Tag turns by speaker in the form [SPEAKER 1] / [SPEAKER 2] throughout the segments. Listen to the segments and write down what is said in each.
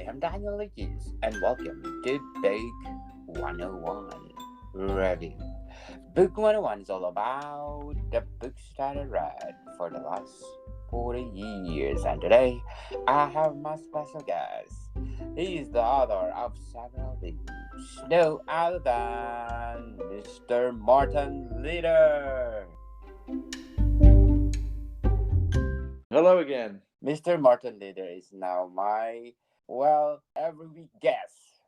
[SPEAKER 1] am Daniel Lickis, and welcome to Book 101 Review. Book 101 is all about the books that I read for the last 40 years, and today I have my special guest. He is the author of several books, no other than Mr. Morton Leader.
[SPEAKER 2] Hello again.
[SPEAKER 1] Mr. Morton Leader is now my, every week guest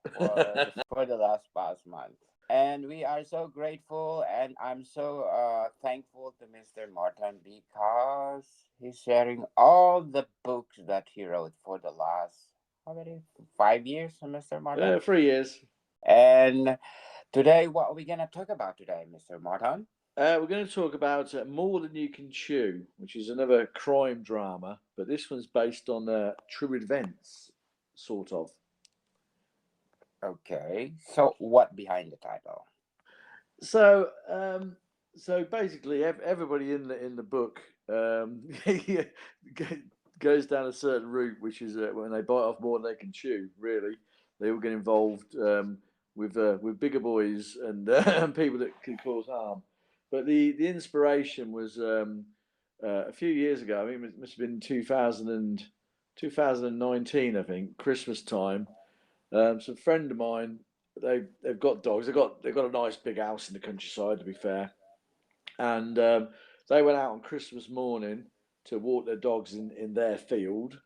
[SPEAKER 1] for the last past month. And we are so grateful, and I'm so thankful to Mr. Morton because he's sharing all the books that he wrote for the last, how many, 5 years, Mr. Morton?
[SPEAKER 2] 3 years.
[SPEAKER 1] And today, what are we going to talk about today, Mr. Morton?
[SPEAKER 2] We're going to talk about More Than You Can Chew, which is another crime drama, but this one's based on true events, sort of.
[SPEAKER 1] Okay, so what behind the title?
[SPEAKER 2] So, so basically, everybody in the book goes down a certain route, which is when they bite off more than they can chew. Really, they all get involved with bigger boys and people that can cause harm. But the inspiration was a few years ago. I mean, it must have been 2019, I think, Christmas time. Some friend of mine, they've got dogs. They've got a nice big house in the countryside, to be fair, and they went out on Christmas morning to walk their dogs in their field,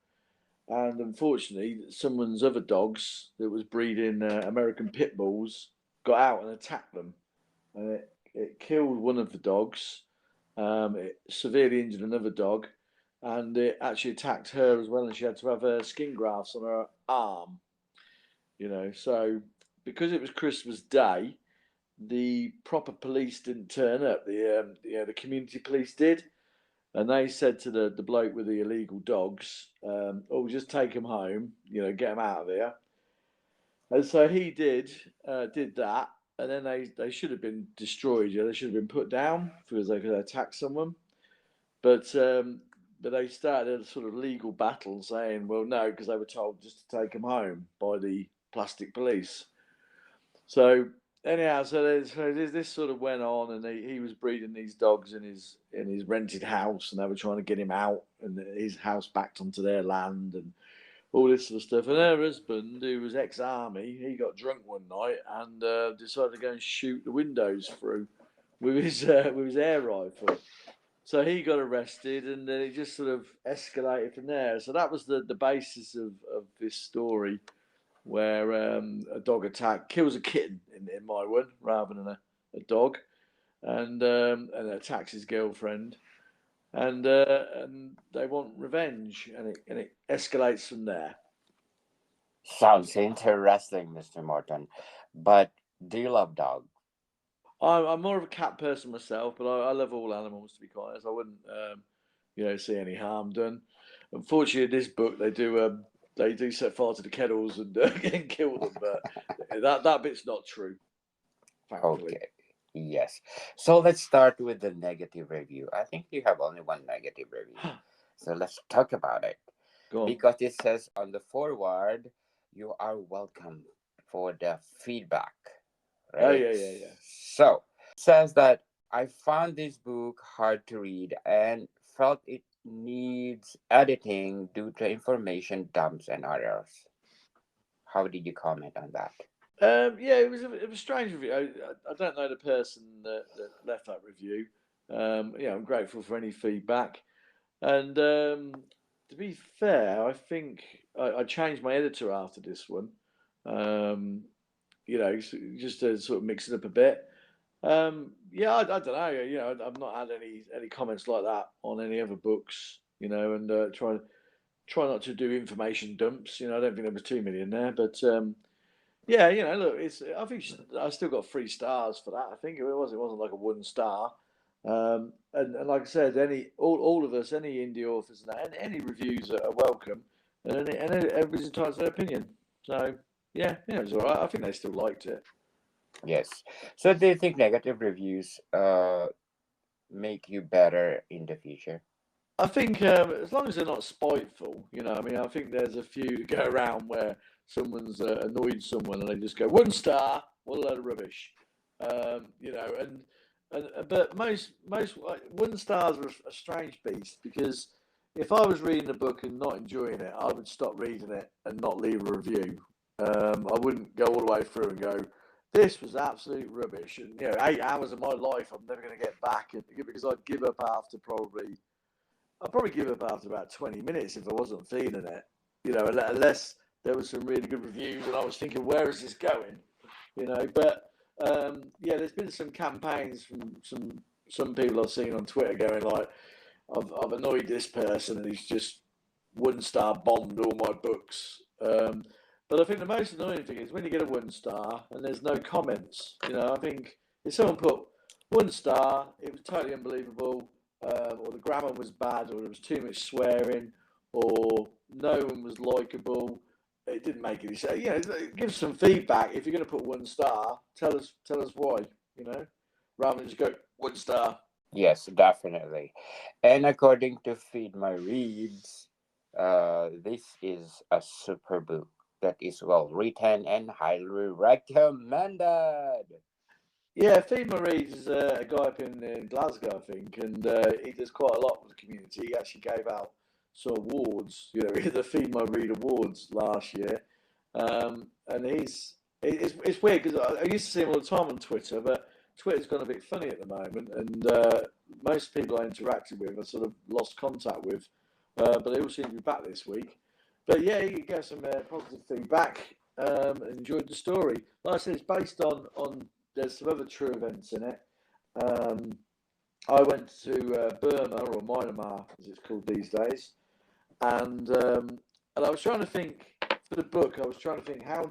[SPEAKER 2] and unfortunately, someone's other dogs that was breeding American pit bulls got out and attacked them, and it killed one of the dogs. It severely injured another dog, and it actually attacked her as well, and she had to have her skin grafts on her arm. So because it was Christmas Day, the proper police didn't turn up. The community police did, and they said to the bloke with the illegal dogs, "Oh, just take them home. Get them out of here." And so he did that, and then they should have been destroyed. They should have been put down because they could attack someone. But but they started a sort of legal battle, saying, "Well, no," because they were told just to take them home by the plastic police. So anyhow, this sort of went on, and he was breeding these dogs in his rented house, and they were trying to get him out and his house backed onto their land and all this sort of stuff. And her husband, who was ex-army, he got drunk one night and decided to go and shoot the windows through with his air rifle. So he got arrested, and then it just sort of escalated from there. So that was the basis of this story, where a dog attack kills a kitten in my one rather than a dog, and attacks his girlfriend, and they want revenge, and it escalates from there.
[SPEAKER 1] Sounds interesting, Mr. Morton. But do you love dogs?
[SPEAKER 2] I'm more of a cat person myself, but I love all animals, to be quite honest. I wouldn't see any harm done. Unfortunately, in this book they do set fire to the kennels and and kill them, but that bit's not true, thankfully.
[SPEAKER 1] Okay. Yes. So let's start with the negative review. I think you have only one negative review. So let's talk about it.
[SPEAKER 2] Go on.
[SPEAKER 1] Because it says on the forward, you are welcome for the feedback.
[SPEAKER 2] Oh
[SPEAKER 1] Right?
[SPEAKER 2] yeah.
[SPEAKER 1] So it says that I found this book hard to read and felt it needs editing due to information dumps and errors. How did you comment on that?
[SPEAKER 2] Yeah, it was a strange review. I don't know the person that left that review. I'm grateful for any feedback. And to be fair, I think I changed my editor after this one. Um, just to sort of mix it up a bit. Yeah, I don't know. I've not had any comments like that on any other books. And try not to do information dumps. I don't think there was too many in there, but yeah, look, I think I still got 3 stars for that. I think it wasn't like a 1 star. And like I said, all of us, any indie authors, and that, any reviews are welcome, and everybody's entitled to their opinion. So yeah, it was all right. I think they still liked it.
[SPEAKER 1] Yes. So do you think negative reviews make you better in the future?
[SPEAKER 2] I think as long as they're not spiteful, I mean, I think there's a few to go around where someone's annoyed someone and they just go 1 star, what a load of rubbish, and but most 1 stars are a strange beast because if I was reading a book and not enjoying it, I would stop reading it and not leave a review. I wouldn't go all the way through and go, this was absolute rubbish, and 8 hours of my life I'm never going to get back, because I'd give up after probably. I'd probably give up after about 20 minutes if I wasn't feeling it, unless there was some really good reviews and I was thinking, where is this going? But yeah, there's been some campaigns from some people I've seen on Twitter going like, I've annoyed this person and he's just 1 star bombed all my books. But I think the most annoying thing is when you get a 1 star and there's no comments. I think if someone put 1 star, it was totally unbelievable, or the grammar was bad, or there was too much swearing, or no one was likable. It didn't make any sense. Give some feedback. If you're going to put 1 star, tell us why. Rather than just go 1 star.
[SPEAKER 1] Yes, definitely. And according to Feed My Reads, this is a super book that is well written and highly recommended.
[SPEAKER 2] Yeah, Feed My Reads is a guy up in Glasgow, I think, and he does quite a lot with the community. He actually gave out some awards, the Feed My Read Awards last year, and it's weird because I used to see him all the time on Twitter, but Twitter's gone a bit funny at the moment, and most people I interacted with I sort of lost contact with, but they all seem to be back this week. But yeah, he gave some positive feedback, and enjoyed the story. Like I said, it's based on there's some other true events in it. Um, I went to Burma, or Myanmar as it's called these days, and I was trying to think for the book. I was trying to think how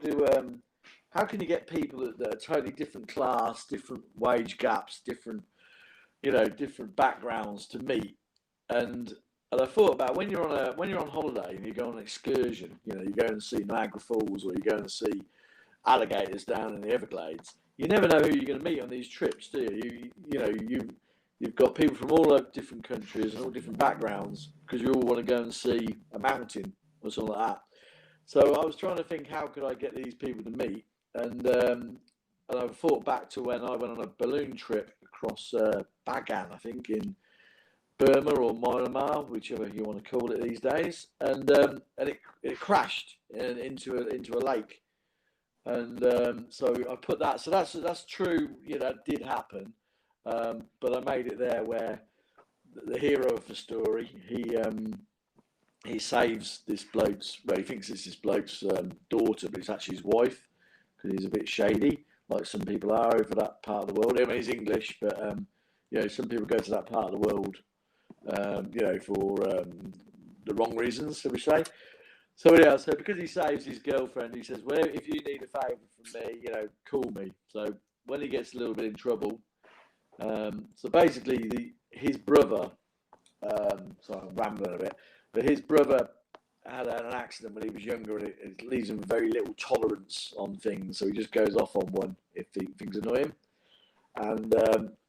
[SPEAKER 2] can you get people that are totally different class, different wage gaps, different backgrounds to meet, and I thought about when you're on holiday and you go on an excursion, you go and see Niagara Falls or you go and see alligators down in the Everglades. You never know who you're going to meet on these trips, do you? You've got people from all over different countries and all different backgrounds because you all want to go and see a mountain or something like that. So I was trying to think how could I get these people to meet, and I thought back to when I went on a balloon trip across Bagan, I think, in Burma or Myanmar, whichever you want to call it these days, and it crashed into a lake. And so I put that. So that's true. That did happen. But I made it there where the hero of the story he saves this bloke's. Well, he thinks it's this bloke's daughter, but it's actually his wife because he's a bit shady, like some people are over that part of the world. I mean, he's English, but some people go to that part of the world, for the wrong reasons, shall we say. So yeah, so because he saves his girlfriend, he says, "Well, if you need a favour from me, call me." So when he gets a little bit in trouble, so basically his brother, sorry, I'm rambling a bit, but his brother had an accident when he was younger, and it leaves him with very little tolerance on things. So he just goes off on one if things annoy him, and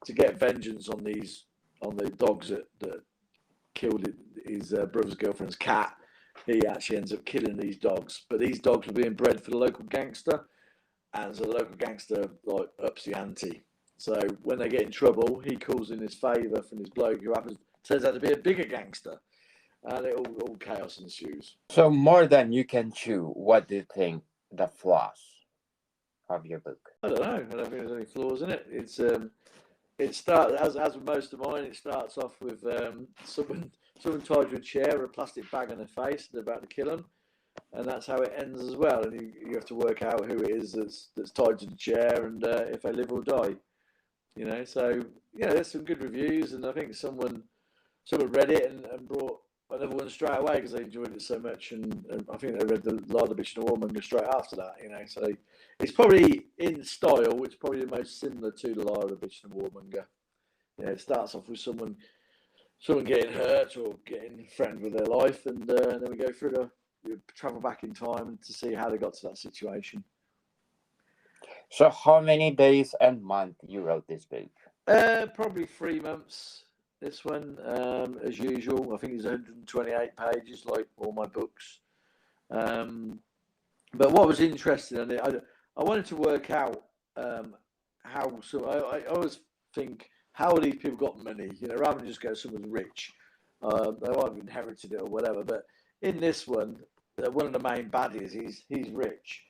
[SPEAKER 2] to get vengeance on the dogs that killed his brother's girlfriend's cat. He actually ends up killing these dogs, but these dogs were being bred for the local gangster, and so the local gangster ups the ante. So when they get in trouble, he calls in his favour from his bloke who turns out to be a bigger gangster, and all chaos ensues.
[SPEAKER 1] So more than you can chew, what do you think the flaws of your book?
[SPEAKER 2] I don't know. I don't think there's any flaws in it. It starts as with most of mine. It starts off with someone tied to a chair or a plastic bag on their face. They're about to kill them, and that's how it ends as well. And you have to work out who it is that's tied to the chair and if they live or die. So there's some good reviews, and I think someone read it and brought another one straight away because they enjoyed it so much, and I think they read the Liar, the Bitch and the Warmonger straight after that. So it's probably in style. It's probably the most similar to the Liar, the Bitch and the Warmonger. It starts off with someone getting hurt or getting threatened with their life, and then we go through travel back in time to see how they got to that situation.
[SPEAKER 1] So how many days and month you wrote this book?
[SPEAKER 2] Probably 3 months. This one, as usual, I think it's 128 pages, like all my books. Um, but what was interesting, and I wanted to work out how. So I always think, how have these people got money? You know, rather than just go someone's rich, they might have inherited it or whatever. But in this one of the main baddies, he's rich,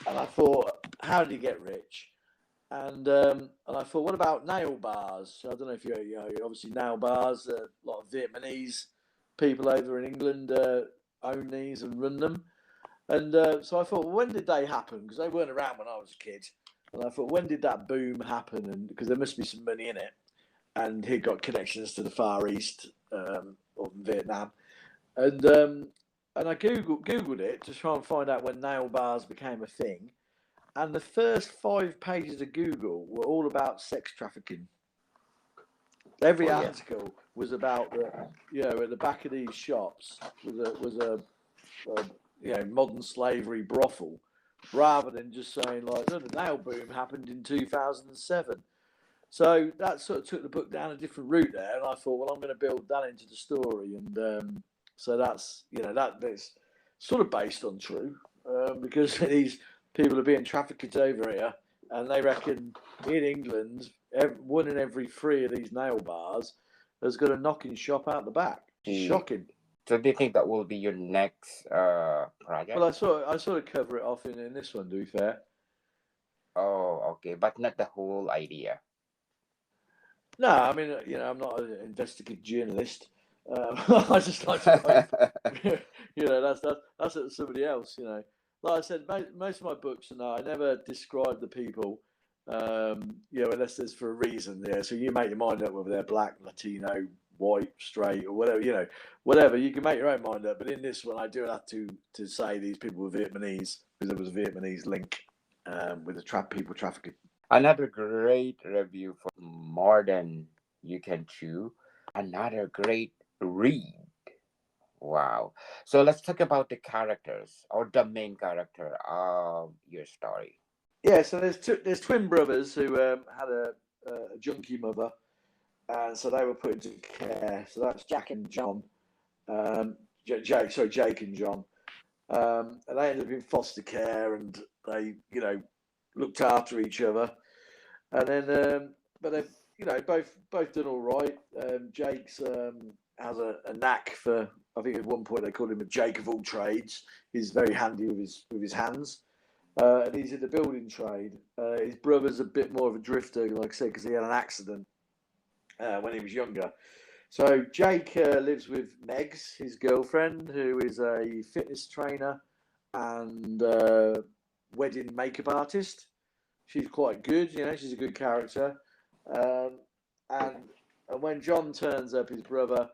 [SPEAKER 2] and I thought, how did he get rich? And I thought, what about nail bars? So I don't know if you know, obviously nail bars. A lot of Vietnamese people over in England own these and run them. And so I thought, well, when did they happen? Because they weren't around when I was a kid. And I thought, when did that boom happen? And because there must be some money in it. And he got connections to the Far East or Vietnam. And I googled it to try and find out when nail bars became a thing. And the first 5 pages of Google were all about sex trafficking. Every
[SPEAKER 1] Oh yeah.
[SPEAKER 2] article was about at the back of these shops was a modern slavery brothel, rather than just saying like, oh, the nail boom happened in 2007. So that sort of took the book down a different route there, and I thought, well, I'm going to build that into the story, and so that's sort of based on true, because these people are being trafficked over here, and they reckon in England, one in every 3 of these nail bars has got a knocking shop out the back. Shocking.
[SPEAKER 1] So do you think that will be your next project?
[SPEAKER 2] Well, I sort of cover it off in this one, to be fair.
[SPEAKER 1] Oh, okay, but not the whole idea.
[SPEAKER 2] No, I mean, I'm not an investigative journalist. I just like to write. That's somebody else. Like I said, most of my books, I never describe the people. Unless there's for a reason. Yeah, so you make your mind up whether they're black, Latino, white, straight, or whatever. Whatever, you can make your own mind up. But in this one, I do have to say these people were Vietnamese, because there was a Vietnamese link with the people trafficking.
[SPEAKER 1] Another great review for Morton You Can Chew. Another great read. Wow. So let's talk about the characters or the main character of your story.
[SPEAKER 2] Yeah, so there's twin brothers who had a junkie mother, and so they were put into care. So that's Jack and John. Jake and John. And they ended up in foster care, and they, looked after each other. And then, but they've, both done all right. Jake's has a knack for. I think at one point they called him a Jake of all trades. He's very handy with his hands. And he's in the building trade. His brother's a bit more of a drifter, like I said, because he had an accident when he was younger. So Jake lives with Megs, his girlfriend, who is a fitness trainer and wedding makeup artist. She's quite good, she's a good character. And when John turns up, his brother,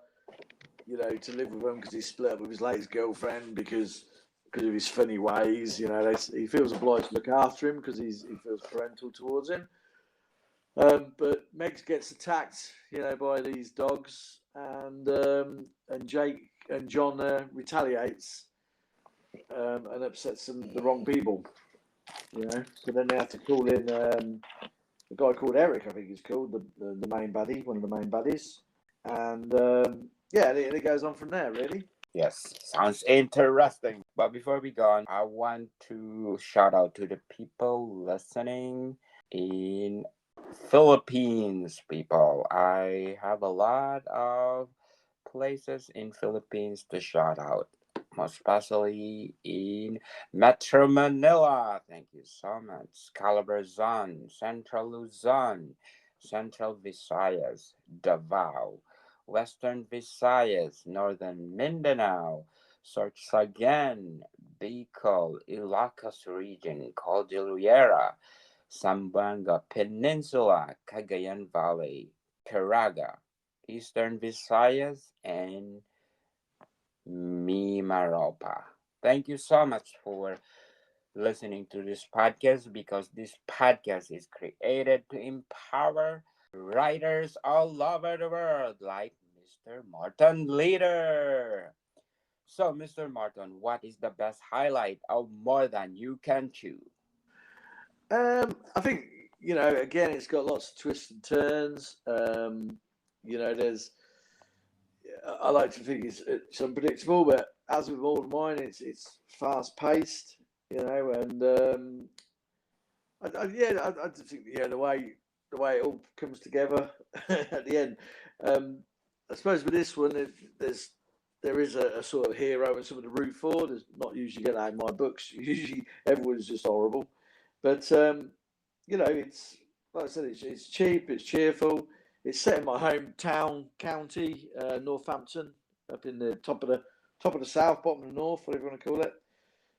[SPEAKER 2] to live with him because he's split up with his latest girlfriend because of his funny ways, he feels obliged to look after him because he feels parental towards him. But Megs gets attacked, by these dogs, and Jake and John retaliates and upsets the wrong people. So then they have to call in a guy called Eric, I think he's called, the main baddie, one of the main baddies, and it goes on from there, really.
[SPEAKER 1] Yes, sounds interesting. But before we go on, I want to shout out to the people listening in Philippines, people. I have a lot of places in Philippines to shout out, most especially in Metro Manila. Thank you so much. Calabarzon, Central Luzon, Central Visayas, Davao, Western Visayas, Northern Mindanao, Sorsogon, Bicol, Ilocos Region, Cordillera, Zamboanga Peninsula, Cagayan Valley, Caraga, Eastern Visayas, and Mimaropa. Thank you so much for listening to this podcast, because this podcast is created to empower writers all over the world like Mr. Morton Leader. So, Mr. Morton, what is the best highlight of More Than You Can Chew?
[SPEAKER 2] I think again, it's got lots of twists and turns. I like to think it's unpredictable, but as with all of mine, it's fast paced, and I just think the way it all comes together at the end. Um, I suppose with this one, there is a sort of hero and something to root for. There's not usually get that in my books. Usually everyone's just horrible, but it's like I said, it's cheap, it's cheerful. It's set in my hometown county, Northampton, up in the top of the south, bottom of the north, whatever you want to call it.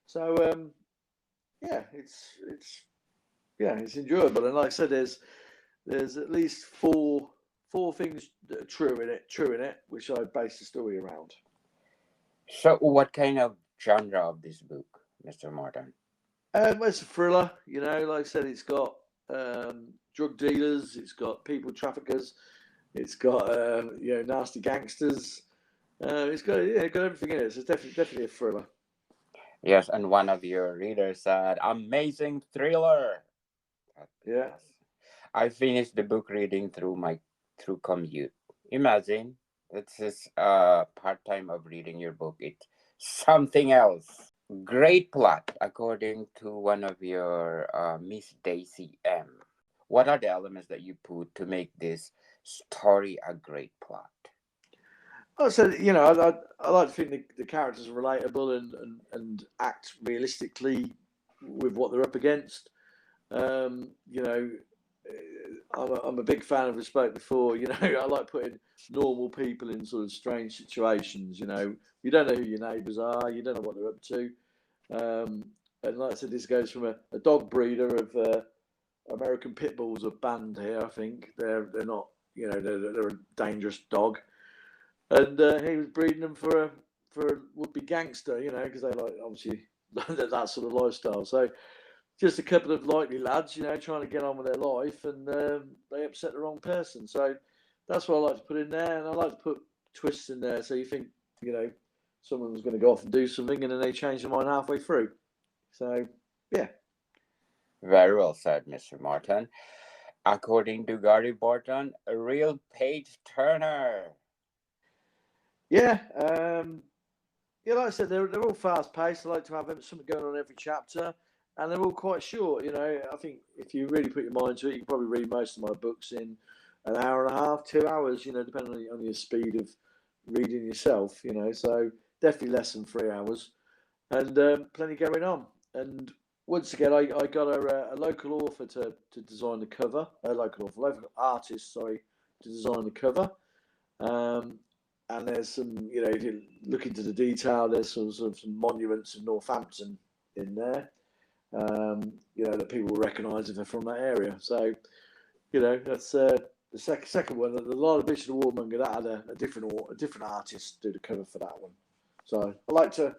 [SPEAKER 2] So yeah, it's enjoyable. And like I said, there's at least four things that are true in it, which I base the story around.
[SPEAKER 1] So, what kind of genre of this book, Mr. Morton?
[SPEAKER 2] Well, it's a thriller, like I said, it's got drug dealers, it's got people traffickers, it's got nasty gangsters. It's got everything in it. So it's definitely a thriller.
[SPEAKER 1] Yes, and one of your readers said, "Amazing thriller."
[SPEAKER 2] Yeah.
[SPEAKER 1] Yes, I finished the book reading through commute. Imagine it's just part time of reading your book. It's something else. Great plot, according to one of your Miss Daisy M. What are the elements that you put to make this story a great plot?
[SPEAKER 2] I said, I like to think the characters are relatable and act realistically with what they're up against. Um, you know, I'm a big fan of, I spoke before, I like putting normal people in sort of strange situations. You don't know who your neighbours are, you don't know what they're up to. Um, and like I said, this goes from a dog breeder of American pit bulls are banned here. I think they're not, they're a dangerous dog, and he was breeding them for a would be gangster, because they like obviously that sort of lifestyle. So just a couple of likely lads, trying to get on with their life, and they upset the wrong person. So that's what I like to put in there, and I like to put twists in there. So you think, you know, someone's going to go off and do something, and then they change their mind halfway through. So yeah,
[SPEAKER 1] Very well said, Mr. Martin. According to Gary Borton, a real page turner.
[SPEAKER 2] yeah, yeah. Like I said, they're all fast paced. I like to have something going on every chapter, and they're all quite short. I think if you really put your mind to it, you can probably read most of my books in an hour and a half, 2 hours. Depending on your speed of reading yourself. So definitely less than 3 hours, and plenty going on. And once again, I got a local author to design the cover. A local artist, sorry, to design the cover. Um, and there's some, if you look into the detail, there's sort of some monuments in Northampton in there, that people will recognise if they're from that area. So, that's the second one. The Lord of Bishop and Warmonger, that had a different artist do the cover for that one. So I like to,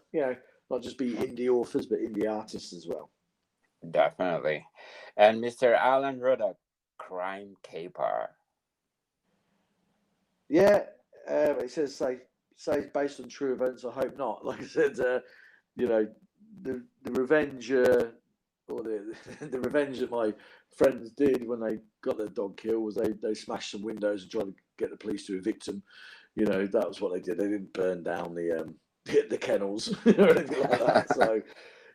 [SPEAKER 2] not just be indie authors, but indie artists as well.
[SPEAKER 1] Definitely. And Mr. Alan Ruddock, crime caper.
[SPEAKER 2] Yeah, it say based on true events. I hope not. Like I said, the revenge or the revenge that my friends did when they got their dog killed was they smashed some windows and tried to get the police to evict them. That was what they did. They didn't burn down the kennels or anything like that. So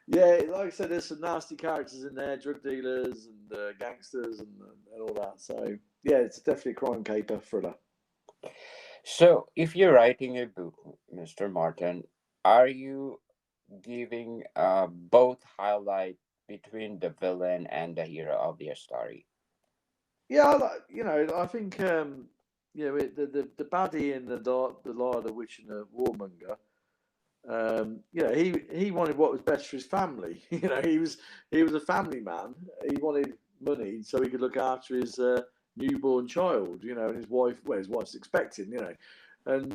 [SPEAKER 2] yeah, like I said, there's some nasty characters in there, drug dealers and gangsters and all that. So yeah, it's definitely a crime caper thriller.
[SPEAKER 1] So, if you're writing a book, Mr. Martin, are you giving both highlight between the villain and the hero of your story?
[SPEAKER 2] Yeah, I think the baddie in the Lion, the Witch, and the Warmonger. He wanted what was best for his family. He was a family man. He wanted money so he could look after his newborn child. And his wife. Well, his wife's expecting. And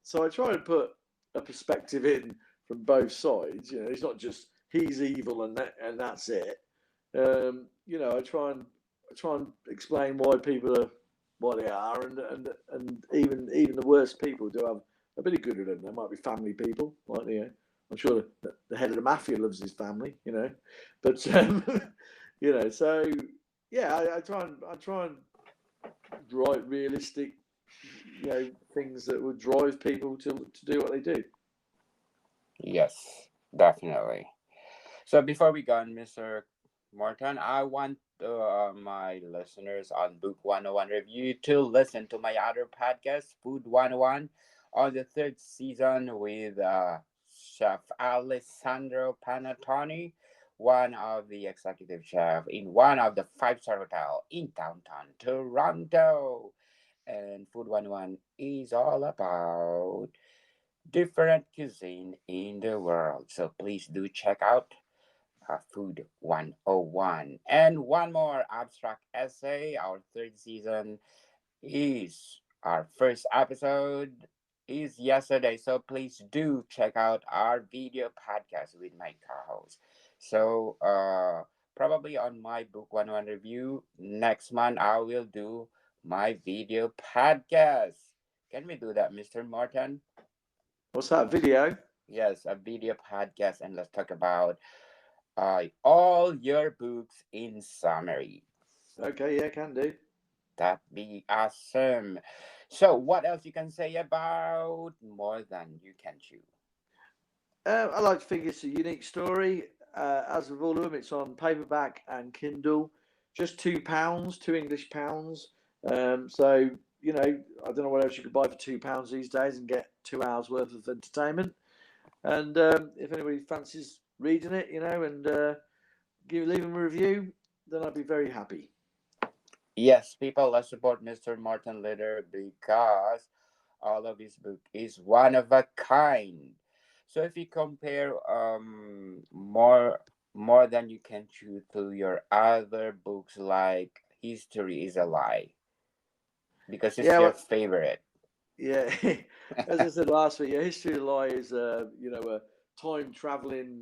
[SPEAKER 2] so I try and put a perspective in from both sides. It's not just he's evil and that's it. I try and explain why people are what they are, and even the worst people do have a bit of good in them. They might be family people, like I'm sure the head of the mafia loves his family, but so yeah, I try and write realistic things that would drive people to do what they do.
[SPEAKER 1] Yes, definitely. So before we go on, Mr. Morton, I want my listeners on Book 101 Review to listen to my other podcast, Food 101, on the third season with Chef Alessandro Panatoni, one of the executive chef in one of the five-star hotel in downtown Toronto. And Food 101 is all about different cuisine in the world. So please do check out Food 101. And one more abstract essay. Our third season is our first episode is yesterday. So please do check out our video podcast with my co-host. So probably on my book 101 review next month I will do my video podcast. Can we do that, Mr. Martin?
[SPEAKER 2] What's that video?
[SPEAKER 1] Yes, a video podcast, and let's talk about all your books in summary.
[SPEAKER 2] Okay, yeah, can do.
[SPEAKER 1] That be awesome. So, what else you can say about More Than You Can Chew?
[SPEAKER 2] I like to think it's a unique story. As with all of them, it's on paperback and Kindle. Just £2, £2 English. So I don't know what else you could buy for £2 these days and get 2 hours worth of entertainment. And if anybody fancies reading it, and leave them a review, then I'd be very happy.
[SPEAKER 1] Yes, people, let's support Mr. Martin Litter because all of his book is one of a kind. So if you compare more than you can chew to your other books like History is a Lie, because it's
[SPEAKER 2] Yeah,
[SPEAKER 1] your
[SPEAKER 2] well,
[SPEAKER 1] favorite.
[SPEAKER 2] yeah. As I said last week, History of the Lie is a time traveling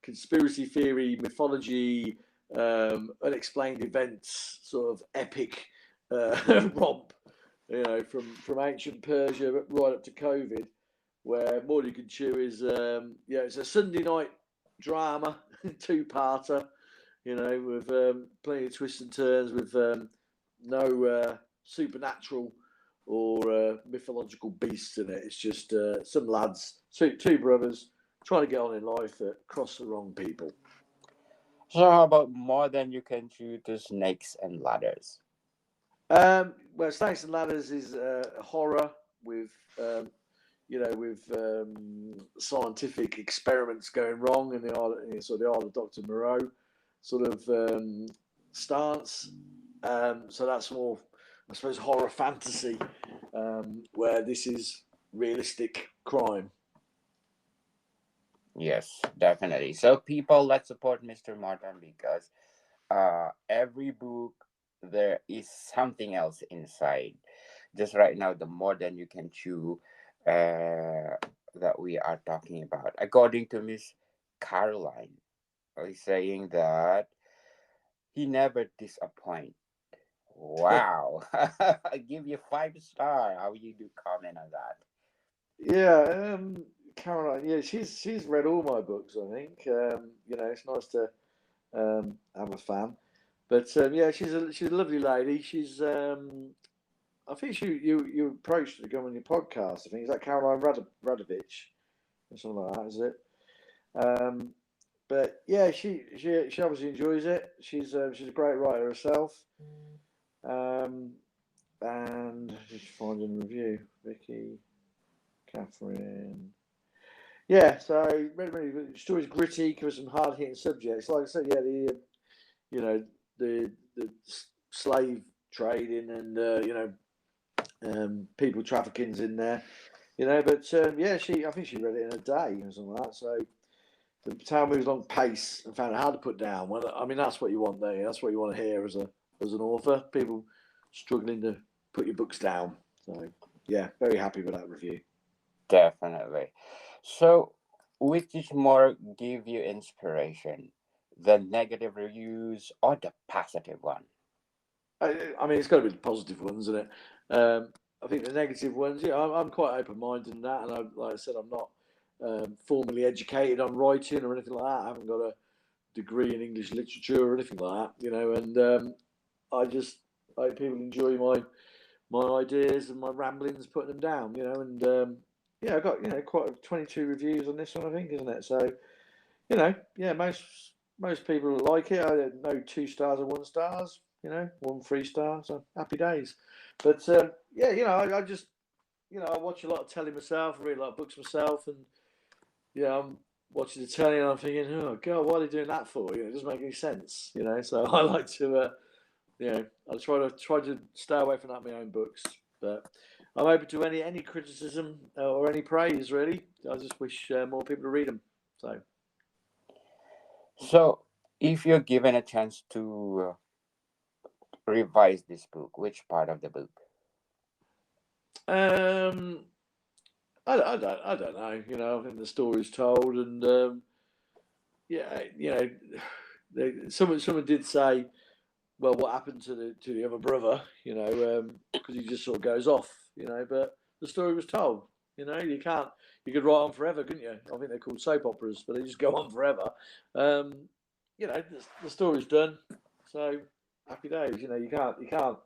[SPEAKER 2] conspiracy theory, mythology, unexplained events, sort of epic romp. From ancient Persia right up to COVID, where More You Can Chew is it's a Sunday night drama, two-parter. With plenty of twists and turns, with no supernatural or mythological beasts in it. It's just some lads, two brothers, trying to get on in life that cross the wrong people.
[SPEAKER 1] So how about More Than You Can Chew to Snakes and Ladders?
[SPEAKER 2] Well, Snakes and Ladders is horror with scientific experiments going wrong in the art of Dr. Moreau sort of stance. So that's more, I suppose, horror fantasy, where this is realistic crime.
[SPEAKER 1] Yes, definitely. So people, let's support Mr. Martin because every book there is something else inside. Just right now, the More Than You Can Chew that we are talking about. According to Miss Caroline, is saying that he never disappoint. Wow. I give you 5 star. How you do comment on that?
[SPEAKER 2] Yeah, Caroline. Yeah, she's read all my books. I think it's nice to have a fan. But yeah, she's a lovely lady. She's I think you approached her to go on your podcast. I think is that Caroline Radovich or something like that, is it? Um, but yeah, she obviously enjoys it. She's a great writer herself. Um, and just finding review, Vicky, Catherine. Yeah, so really, story's gritty, covers some hard hitting subjects. Like I said, yeah, you know the slave trading and people trafficking's in there. But yeah, I think she read it in a day or something like that. So the tale moves along pace and found it hard to put down. Well, I mean, that's what you want there. That's what you want to hear as an author. People struggling to put your books down. So yeah, very happy with that review.
[SPEAKER 1] Definitely. So, which is more give you inspiration? The negative reviews or the positive one?
[SPEAKER 2] I mean, it's got to be the positive ones, isn't it? I think the negative ones, yeah, I'm quite open minded in that. And like I said, I'm not formally educated on writing or anything like that. I haven't got a degree in English literature or anything like that, And I just hope people enjoy my ideas and my ramblings, putting them down, and yeah, I got quite 22 reviews on this one, I think, isn't it? So yeah, most people like it. I don't know 2 stars and 1 stars, 1 3 star, so happy days. But yeah, I just I watch a lot of telly myself, I read a lot of books myself, and I'm watching the telly and I'm thinking, oh god, what are they doing that for? It doesn't make any sense, So I like to, I try to stay away from that in my own books, but I'm open to any criticism or any praise. Really, I just wish more people to read them. So,
[SPEAKER 1] So, if you're given a chance to revise this book, which part of the book?
[SPEAKER 2] um, I don't know. I think the story's told, and yeah, someone did say, well, what happened to the other brother? Because he just sort of goes off. But the story was told. You could write on forever, couldn't you? I think they're called soap operas, but they just go on forever. Um, the story's done, so happy days. You can't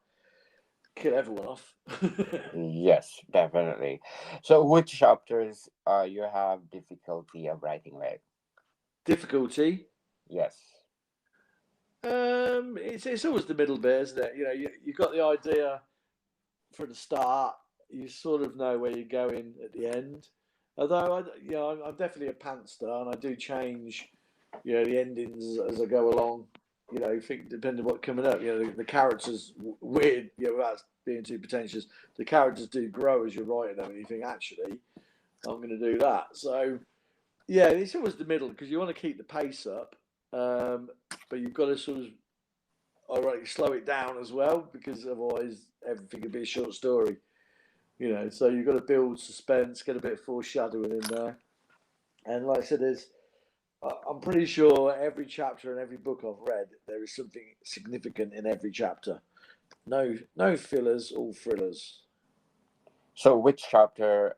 [SPEAKER 2] kill everyone off.
[SPEAKER 1] Yes, definitely. So, which chapters you have difficulty of writing with?
[SPEAKER 2] Difficulty.
[SPEAKER 1] Yes.
[SPEAKER 2] It's always the middle bit, isn't it? You got the idea for the start. You sort of know where you're going at the end. Although I'm definitely a pantster, and I do change, the endings as I go along. Think depending on what's coming up. The characters weird. Without being too pretentious, the characters do grow as you're writing them, and you think actually, I'm going to do that. So yeah, it's always the middle because you want to keep the pace up, but you've got to sort of ironically slow it down as well because otherwise everything could be a short story. So you've got to build suspense, get a bit of foreshadowing in there. And like I said, I'm pretty sure every chapter in every book I've read, there is something significant in every chapter. No fillers, all thrillers.
[SPEAKER 1] So, which chapter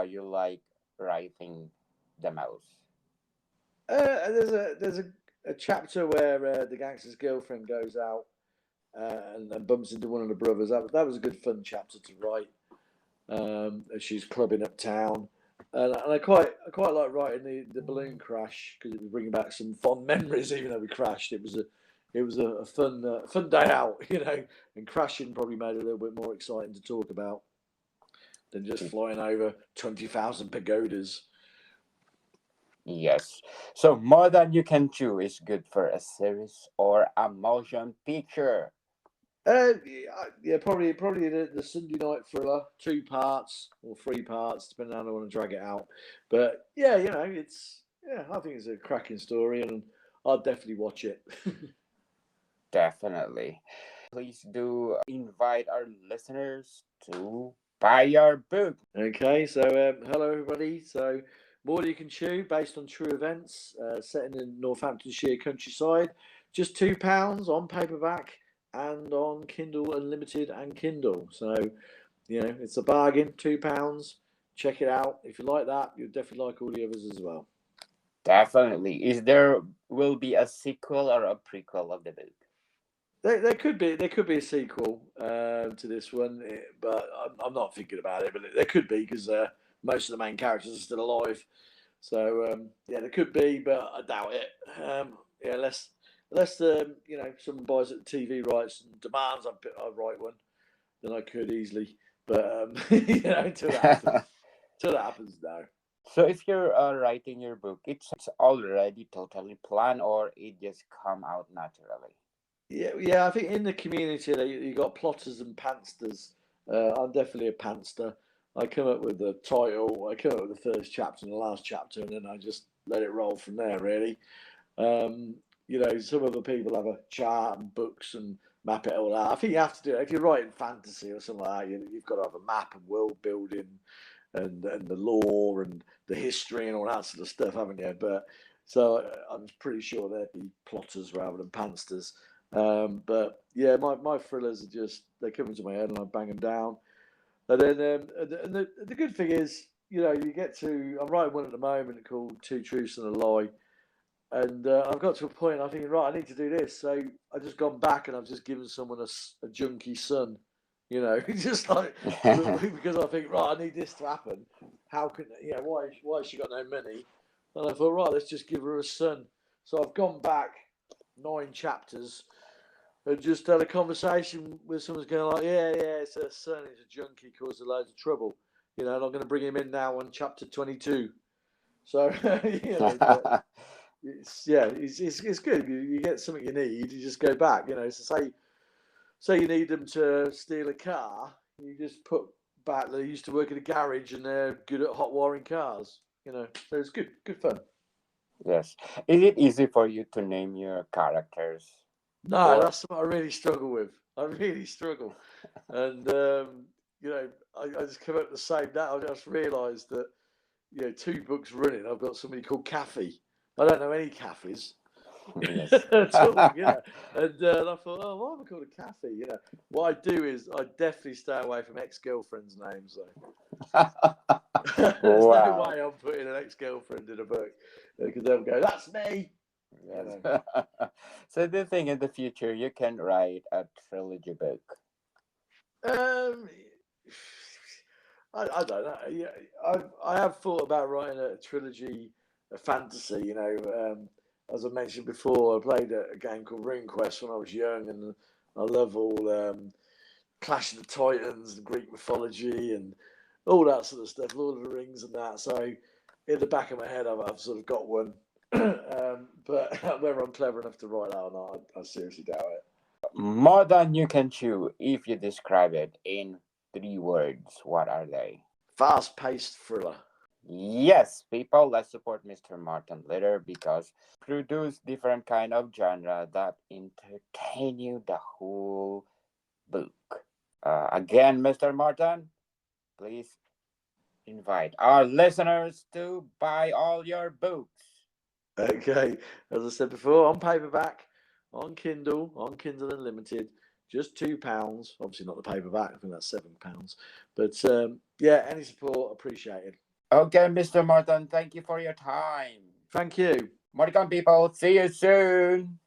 [SPEAKER 1] you like writing the most?
[SPEAKER 2] There's a chapter where the gangster's girlfriend goes out and bumps into one of the brothers. That was a good fun chapter to write. As she's clubbing uptown. And I quite like writing the balloon crash because it was bringing back some fond memories. Even though we crashed, it was a fun day out, And crashing probably made it a little bit more exciting to talk about than just flying over 20,000 pagodas.
[SPEAKER 1] Yes. So, More Than You Can Chew is good for a series or a motion picture.
[SPEAKER 2] Yeah, probably the Sunday night thriller, 2 parts or 3 parts, depending on how I want to drag it out. But yeah, I think it's a cracking story, and I'll definitely watch it.
[SPEAKER 1] Definitely. Please do invite our listeners to buy your book.
[SPEAKER 2] Okay, so hello everybody. So More Than You Can Chew, based on true events, set in the Northamptonshire countryside. Just £2 on paperback and on Kindle Unlimited and Kindle. So it's a bargain. £2. Check it out. If you like that, you'll definitely like all the others as well.
[SPEAKER 1] Definitely. Is there will be a sequel or a prequel of the book?
[SPEAKER 2] There could be a sequel to this one, but I'm not thinking about it. But there could be because most of the main characters are still alive. So yeah, there could be, but I doubt it. Yeah, unless someone buys it TV rights and demands I write one, then I could easily. But until that happens, no.
[SPEAKER 1] So if you're writing your book, it's already totally planned or it just come out naturally?
[SPEAKER 2] Yeah. I think in the community you got plotters and pantsters. I'm definitely a pantster. I come up with the title, I come up with the first chapter and the last chapter, and then I just let it roll from there. Really, some other people have a chart and books and map it all out. I think you have to do it if you're writing fantasy or something like that. You've got to have a map and world building and the law and the history and all that sort of stuff, haven't you? But so I'm pretty sure they'd be plotters rather than pansters. But yeah, my thrillers are just they come into my head and I bang them down. And then the good thing is, you get to. I'm writing one at the moment called Two Truths and a Lie, and I've got to a point I'm thinking, right, I need to do this. So I've just gone back and I've just given someone a junkie son You know, just like because I think, right, I need this to happen. How can why has she got no money? And I thought, right, let's just give her a son. So I've gone back 9 chapters and just had a conversation with someone going like, yeah, it's her son. He's a junkie, caused a loads of trouble. You know, and I'm going to bring him in now on chapter 22. So but it's good. You get something you need, you just go back. You know, so say you need them to steal a car, you just put back they used to work in a garage and they're good at hot wiring cars. You know, so it's good fun.
[SPEAKER 1] Yes. Is it easy for you to name your characters?
[SPEAKER 2] No,
[SPEAKER 1] Or
[SPEAKER 2] that's what I really struggle with. I really struggle, and I just come up with the same. Now I just realised that 2 books running, I've got somebody called Kathy. I don't know any Kathys
[SPEAKER 1] yes.
[SPEAKER 2] at all, And I thought, oh, why am I called a Kathy? What I do is I definitely stay away from ex-girlfriends' names, though. There's no
[SPEAKER 1] Wow.
[SPEAKER 2] way I'm putting an ex-girlfriend in a book because they'll go, "That's me." You
[SPEAKER 1] Yes.
[SPEAKER 2] know.
[SPEAKER 1] So do you think in the future you can write a trilogy book?
[SPEAKER 2] Um, I don't know. Yeah, I have thought about writing a trilogy, a fantasy. As I mentioned before, I played a game called RuneQuest when I was young, and I love all Clash of the Titans and Greek mythology and all that sort of stuff, Lord of the Rings and that. So in the back of my head, I've sort of got one. But whether I'm clever enough to write that or not, I seriously doubt it.
[SPEAKER 1] More than you can chew. If you describe it in 3 words, what are they?
[SPEAKER 2] Fast-paced thriller.
[SPEAKER 1] Yes, people, let's support Mr. Martin later because produce different kind of genre that entertain you the whole book. Again, Mr. Martin, please invite our listeners to buy all your books.
[SPEAKER 2] Okay, as I said before, on paperback, on Kindle Unlimited, just £2. Obviously not the paperback. I think that's £7. But yeah, any support appreciated.
[SPEAKER 1] Okay, Mr. Martin, thank you for your time.
[SPEAKER 2] Thank you.
[SPEAKER 1] Morton people, see you soon.